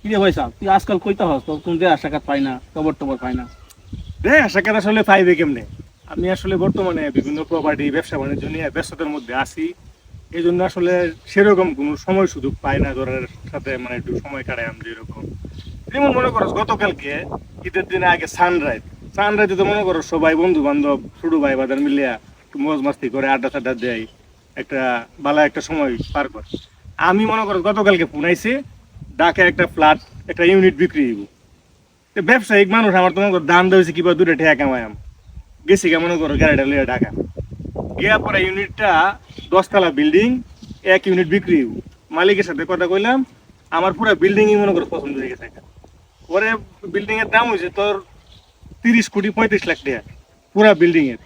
কিরে ভাই সাহেব তুই আজকাল কইতে হস তোর কোন দেয়া সাক্ষাৎ পাই না খবর টবর পাই না। সাক্ষাৎ আসলে পাইবে কেমনে? আমি আসলে বর্তমানে বিভিন্ন প্রপার্টি ব্যবসা বাণিজ্য নিয়ে ব্যস্ততার মধ্যে আছি। এই জন্য আসলে সেরকম কোনো সময় সুযোগ পাই না, ধরার সাথে মানে একটু সময় কাটাই আমি যেরকম। যেমন মনে করো গতকালকে ঈদের দিনে আগে সানরাইজে তো মনে করো সবাই বন্ধু বান্ধব ছোট ভাই বাজার মিলিয়া একটু মজ মাস্তি করে আড্ডা টাড্ডা দেয়, একটা ভালো একটা সময় পার করে। আমি মনে করো গতকালকে ফোন আইছে ঢাকা একটা ফ্ল্যাট একটা ইউনিট বিক্রি হইব। ব্যবসায়িক মানুষ আমার তো মনে করো দাম দিয়েছে কিবা দুটো ঠেয়া কামাই গেছি কে মনে করো গাড়িটা লিয়ে ঢাকা গিয়া পরে ইউনিটটা 10 তলা বিল্ডিং, 1 ইউনিট বিক্রি হইব। মালিকের সাথে কথা কইলাম, আমার পুরো বিল্ডিংই মনে করো পছন্দ হয়ে গেছে। পরে বিল্ডিং এর দাম হয়েছে তোর 30 কোটি 35 লাখ টাকা পুরা বিল্ডিং এর।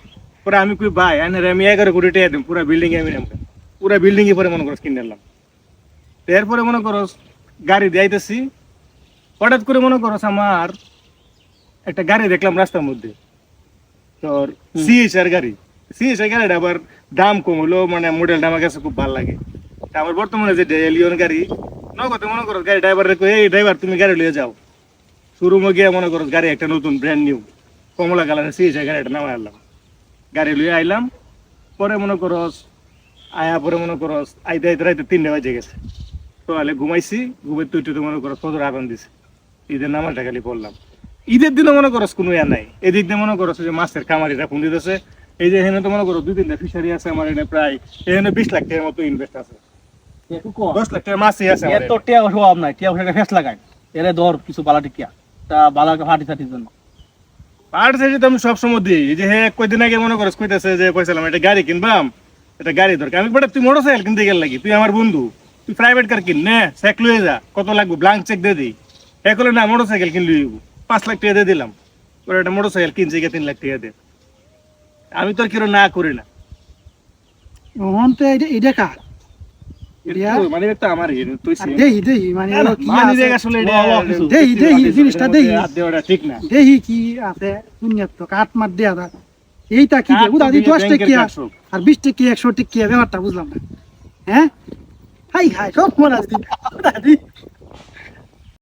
পরে আমি কই ভাই আমি 11 কোটি টাকা দিম পুরা বিল্ডিং এ, আমি পুরা বিল্ডিং এ পরে মনে করো কিনে নিলাম। এরপরে মনে করো গাড়ি দিয়েছি, হঠাৎ করে মনে করো আমার একটা গাড়ি দেখলাম রাস্তার মধ্যে, তোর সিএসআর গাড়ি। সিএসআর গাড়িটা আবার দাম কম হলো, মানে মডেলটা আমার কাছে খুব ভালো লাগে। তা আমার বর্তমানে যে এলিয়ন গাড়ি নগদে মনে করো গাড়ি ড্রাইভার রেখো, এই ড্রাইভার তুমি গাড়ি লিয়ে যাও শোরুমে গিয়ে মনে করো গাড়ি একটা নতুন ব্র্যান্ড নিউ কমলা কালারের সিএসআর গাড়িটা নামাই আনলাম, গাড়ি লিয়ে আইলাম। পরে মনে করো আয়া পরে মনে করো আইতে আইতে রাইতে 3টা বাজে গেছে। তো আলে ঘুমাইছি, ঘুমের তুইতে মনে করো ফজর আরাম দিছে, ঈদের নামাজটা খালি পড়লাম। ঈদের দিনে মনে করো কোনো ইয়া নাই, এদিক দিয়ে মনে করো যে মাছের খামারিরা ফোন দিতেছে। এই যে এখানে তো মনে করো 2-3টা ফিশারি আছে আমার এখানে, প্রায় এখানে 20 লাখ টাকার মতো ইনভেস্ট আছে, 10 লাখ টাকা মাছই আছে আমার এত টিয়া অভাব নাই, টিয়া একটা ফেস লাগায় এরে ধর কিছু বালা টিকিয়া তা বালা ফাটি ফাটির জন্য। পার্ট সাইজে তো আমি সবসময় দিই। এই যে হ্যাঁ কয়দিন আগে মনে করো কইতেছে যে কইছিলাম একটা গাড়ি কিনবাম, একটা গাড়ি দরকার। আমি বলে তুই মোটরসাইকেল কিনতে গেল লাগি, তুই আমার বন্ধু, তুই প্রাইভেট কার কিন নে, চেক লয়ে যা, কত লাগবে ব্লাঙ্ক চেক দিয়ে দিই। এখন না মোটরসাইকেল কিনলি 5 লাখ টাকা দিয়ে দিলাম, ওরা একটা মোটরসাইকেল কিনছে 3 লাখ টাকা দিয়ে। আমি তো আর কিরো না করি না। ওহন তো এটা কার ইয়া মানে একটা আমার তুই দেহি মানে ওরা কি মানে আছে দেখ আসলে এটা দেহি জিনিসটা দেহি হাত দেওয়াটা ঠিক না। দেহি কি আছে দুনিয়া তো কাট মার দেয়া দা এইটা কি দেবো দাদি 10 টাকা আর 20 টাকা 100 টাকা ব্যাপারটা বুঝলাম না। হ্যাঁ হাই হাই সব মনে আছে দাদি।